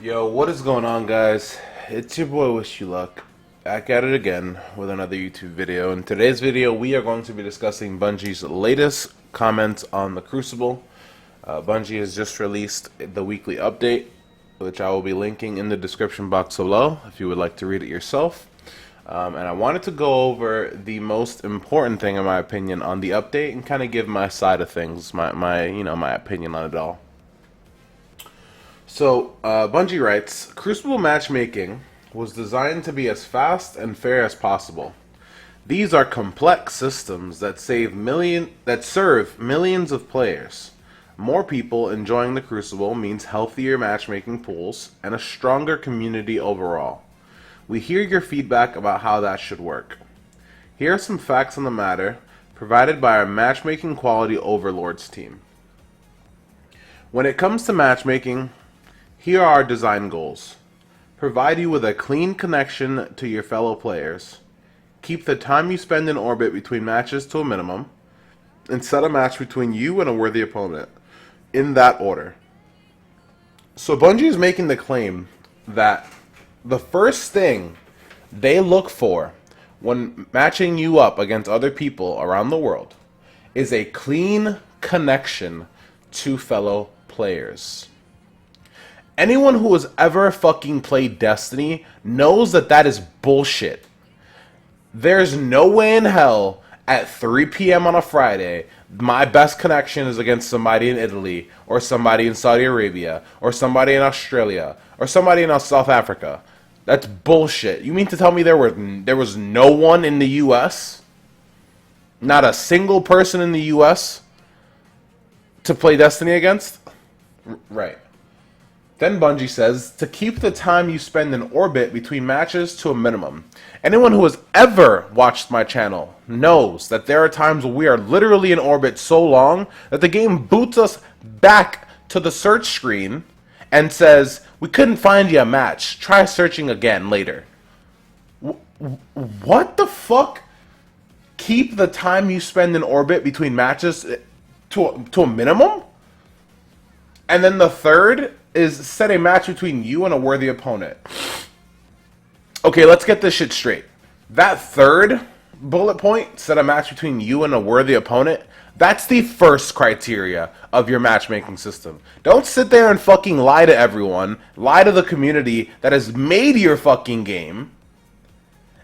Yo, what is going on, guys? It's your boy Wish You Luck, back at it again with another YouTube video. In today's video, we are going to be discussing Bungie's latest comments on the Crucible. Bungie has just released the weekly update, which I will be linking in the description box below if you would like to read it yourself. And I wanted to go over the most important thing, in my opinion, on the update and kind of give my side of things, my opinion on it all. So, Bungie writes, Crucible matchmaking was designed to be as fast and fair as possible. These are complex systems that serve millions of players. More people enjoying the Crucible means healthier matchmaking pools and a stronger community overall. We hear your feedback about how that should work. Here are some facts on the matter provided by our Matchmaking Quality Overlords team. When it comes to matchmaking, here are our design goals. Provide you with a clean connection to your fellow players. Keep the time you spend in orbit between matches to a minimum. And set a match between you and a worthy opponent. In that order. So Bungie is making the claim that the first thing they look for when matching you up against other people around the world is a clean connection to fellow players. Anyone who has ever fucking played Destiny knows that that is bullshit. There's no way in hell at 3 p.m. on a Friday my best connection is against somebody in Italy, or somebody in Saudi Arabia, or somebody in Australia, or somebody in South Africa. That's bullshit. You mean to tell me there was no one in the U.S.? Not a single person in the U.S. to play Destiny against? Right. Then Bungie says, to keep the time you spend in orbit between matches to a minimum. Anyone who has ever watched my channel knows that there are times where we are literally in orbit so long that the game boots us back to the search screen and says, we couldn't find you a match. Try searching again later. What the fuck? Keep the time you spend in orbit between matches to a minimum? And then the third is set a match between you and a worthy opponent. Okay, let's get this shit straight. That third bullet point, set a match between you and a worthy opponent, that's the first criteria of your matchmaking system. Don't sit there and fucking lie to everyone, lie to the community that has made your fucking game,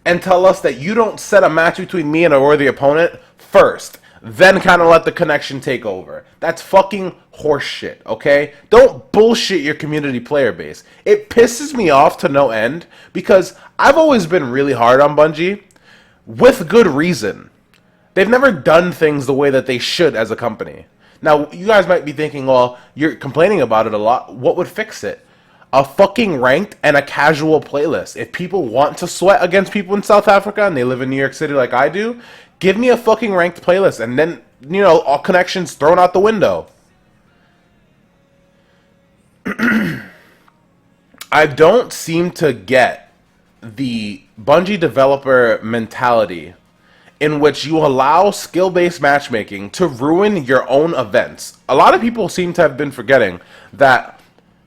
and tell us that you don't set a match between me and a worthy opponent first. Then kind of let the connection take over. That's fucking horseshit, okay? Don't bullshit your community player base. It pisses me off to no end because I've always been really hard on Bungie with good reason. They've never done things the way that they should as a company. Now, you guys might be thinking, well, you're complaining about it a lot. What would fix it? A fucking ranked and a casual playlist. If people want to sweat against people in South Africa and they live in New York City like I do, give me a fucking ranked playlist and then, all connections thrown out the window. I don't seem to get the Bungie developer mentality in which you allow skill-based matchmaking to ruin your own events. A lot of people seem to have been forgetting that,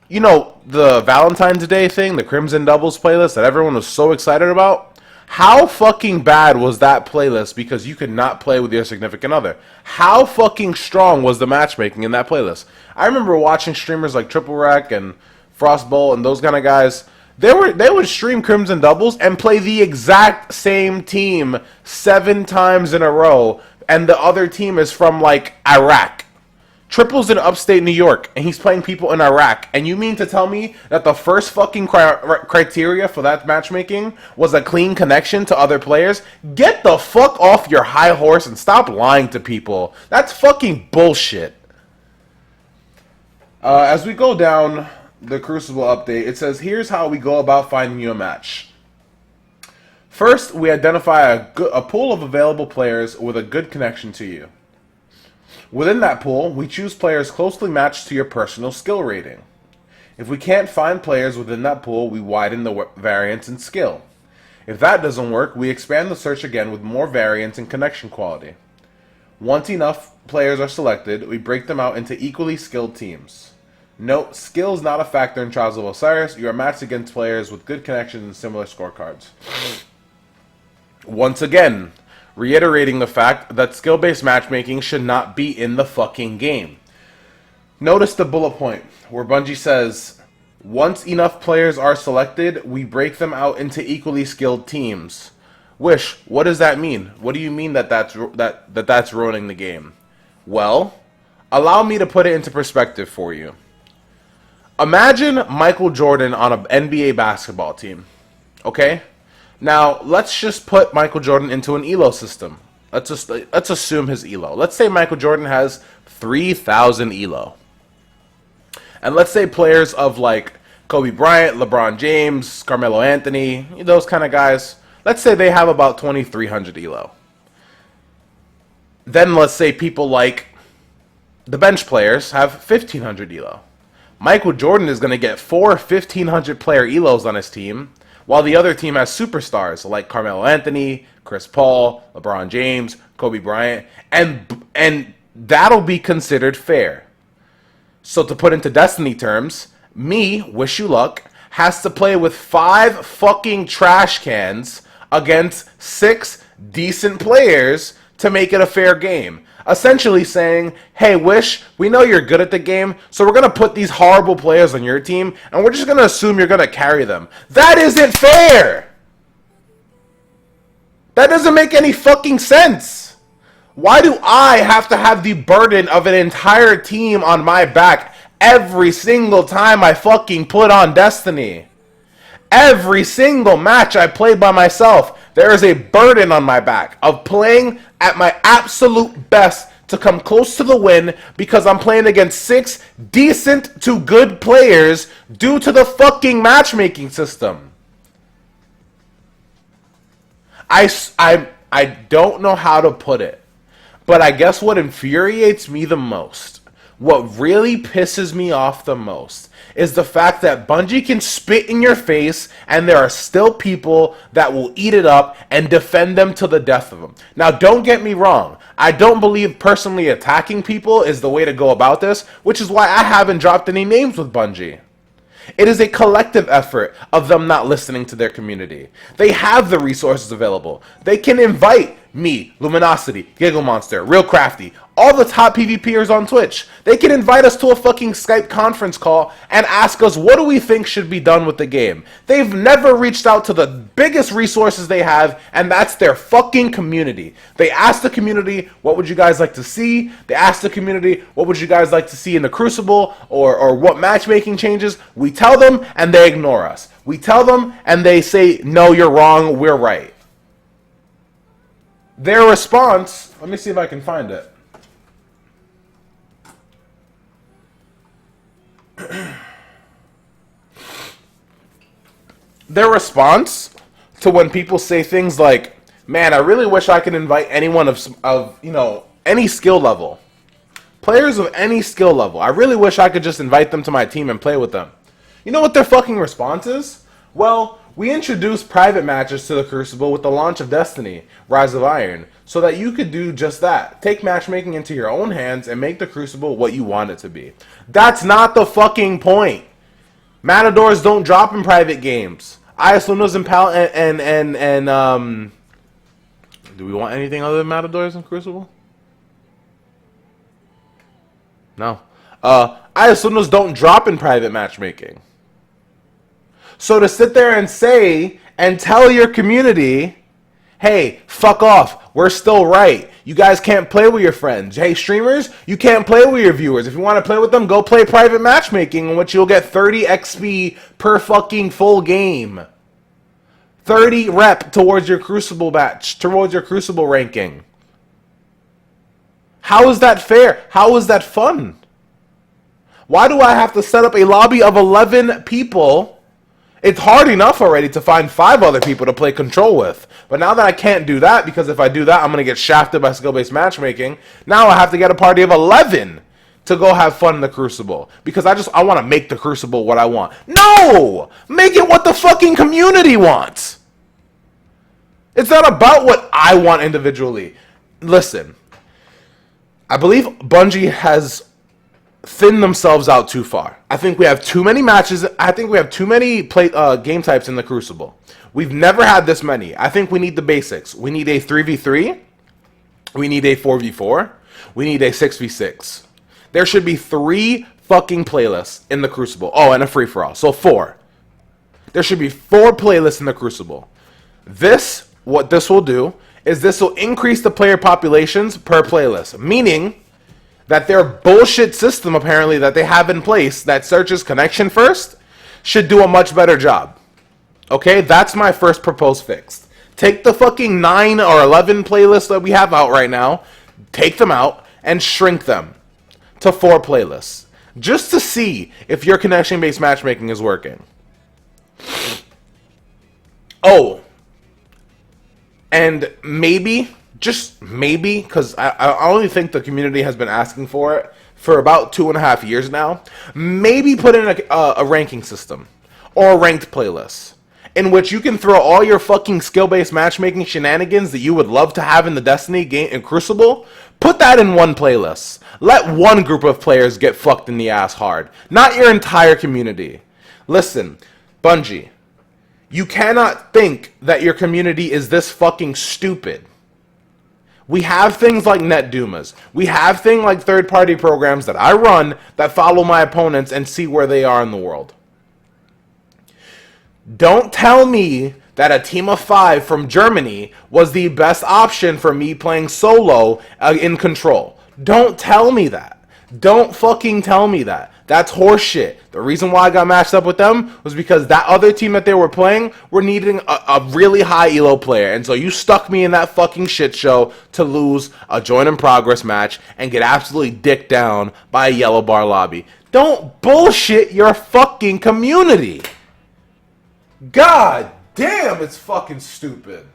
the Valentine's Day thing, the Crimson Doubles playlist that everyone was so excited about. How fucking bad was that playlist because you could not play with your significant other? How fucking strong was the matchmaking in that playlist? I remember watching streamers like Triple Wreck and Frostbolt and those kind of guys. They would stream Crimson Doubles and play the exact same team 7 times in a row, and the other team is from like Iraq. Triple's in upstate New York, and he's playing people in Iraq. And you mean to tell me that the first fucking criteria for that matchmaking was a clean connection to other players? Get the fuck off your high horse and stop lying to people. That's fucking bullshit. As we go down the Crucible update, it says, here's how we go about finding you a match. First, we identify a pool of available players with a good connection to you. Within that pool, we choose players closely matched to your personal skill rating. If we can't find players within that pool, we widen the variance in skill. If that doesn't work, we expand the search again with more variance in connection quality. Once enough players are selected, we break them out into equally skilled teams. Note, skill is not a factor in Trials of Osiris. You are matched against players with good connections and similar scorecards. Once again, reiterating the fact that skill-based matchmaking should not be in the fucking game. Notice the bullet point where Bungie says, once enough players are selected, we break them out into equally skilled teams. Wish, what does that mean? What do you mean that's ruining the game? Well, allow me to put it into perspective for you. Imagine Michael Jordan on an NBA basketball team. Okay? Now, let's just put Michael Jordan into an ELO system. Let's assume his ELO. Let's say Michael Jordan has 3,000 ELO. And let's say players of like Kobe Bryant, LeBron James, Carmelo Anthony, those kind of guys, let's say they have about 2,300 ELO. Then let's say people like the bench players have 1,500 ELO. Michael Jordan is going to get 4 1,500 player ELOs on his team, while the other team has superstars like Carmelo Anthony, Chris Paul, LeBron James, Kobe Bryant, and that'll be considered fair. So to put into Destiny terms, me, wish you luck, has to play with 5 fucking trash cans against 6 decent players to make it a fair game. Essentially saying, hey, Wish, we know you're good at the game, so we're going to put these horrible players on your team, and we're just going to assume you're going to carry them. That isn't fair! That doesn't make any fucking sense! Why do I have to have the burden of an entire team on my back every single time I fucking put on Destiny? Every single match I play by myself, there is a burden on my back of playing at my absolute best to come close to the win because I'm playing against 6 decent to good players due to the fucking matchmaking system. I don't know how to put it, but I guess what infuriates me the most, what really pisses me off the most, is the fact that Bungie can spit in your face and there are still people that will eat it up and defend them to the death of them. Now, don't get me wrong. I don't believe personally attacking people is the way to go about this, which is why I haven't dropped any names with Bungie. It is a collective effort of them not listening to their community. They have the resources available. They can invite me, Luminosity, Giggle Monster, Real Crafty, all the top PvPers on Twitch. They can invite us to a fucking Skype conference call and ask us what do we think should be done with the game. They've never reached out to the biggest resources they have, and that's their fucking community. They ask the community, what would you guys like to see? They ask the community, what would you guys like to see in the Crucible, or what matchmaking changes? We tell them, and they ignore us. We tell them, and they say, no, you're wrong, we're right. Their response, let me see if I can find it. Their response to when people say things like, man, I really wish I could invite anyone of any skill level. Players of any skill level. I really wish I could just invite them to my team and play with them. You know what their fucking response is? Well, we introduced private matches to the Crucible with the launch of Destiny, Rise of Iron, so that you could do just that. Take matchmaking into your own hands and make the Crucible what you want it to be. That's not the fucking point. Matadors don't drop in private games. Ayalunas and do we want anything other than Matadors in Crucible? No. Ayalunas don't drop in private matchmaking. So to sit there and say and tell your community, hey, fuck off, we're still right. You guys can't play with your friends. Hey, streamers, you can't play with your viewers. If you want to play with them, go play private matchmaking in which you'll get 30 XP per fucking full game. 30 rep towards your Crucible batch, towards your Crucible ranking. How is that fair? How is that fun? Why do I have to set up a lobby of 11 people? It's hard enough already to find 5 other people to play Control with. But now that I can't do that, because if I do that, I'm going to get shafted by skill-based matchmaking, now I have to get a party of 11 to go have fun in the Crucible. Because I want to make the Crucible what I want. No! Make it what the fucking community wants! It's not about what I want individually. Listen, I believe Bungie has thin themselves out too far. I think we have too many matches. I think we have too many game types in the Crucible. We've never had this many. I think we need the basics. We need a 3v3. We need a 4v4. We need a 6v6. There should be 3 fucking playlists in the Crucible. Oh, and a free-for-all. So 4. There should be 4 playlists in the Crucible. What this will do is this will increase the player populations per playlist. Meaning that their bullshit system, apparently, that they have in place that searches connection first, should do a much better job. Okay? That's my first proposed fix. Take the fucking 9 or 11 playlists that we have out right now, take them out, and shrink them to 4 playlists. Just to see if your connection-based matchmaking is working. Oh. And maybe, just maybe, because I only think the community has been asking for it for about 2.5 years now, maybe put in a ranking system or a ranked playlist in which you can throw all your fucking skill-based matchmaking shenanigans that you would love to have in the Destiny game in Crucible, put that in one playlist. Let one group of players get fucked in the ass hard, not your entire community. Listen, Bungie, you cannot think that your community is this fucking stupid. We have things like net Dumas. We have things like third-party programs that I run that follow my opponents and see where they are in the world. Don't tell me that a team of 5 from Germany was the best option for me playing solo in Control. Don't tell me that. Don't fucking tell me that. That's horseshit. The reason why I got matched up with them was because that other team that they were playing were needing a really high elo player. And so you stuck me in that fucking shit show to lose a join in progress match and get absolutely dicked down by a yellow bar lobby. Don't bullshit your fucking community. God damn, it's fucking stupid.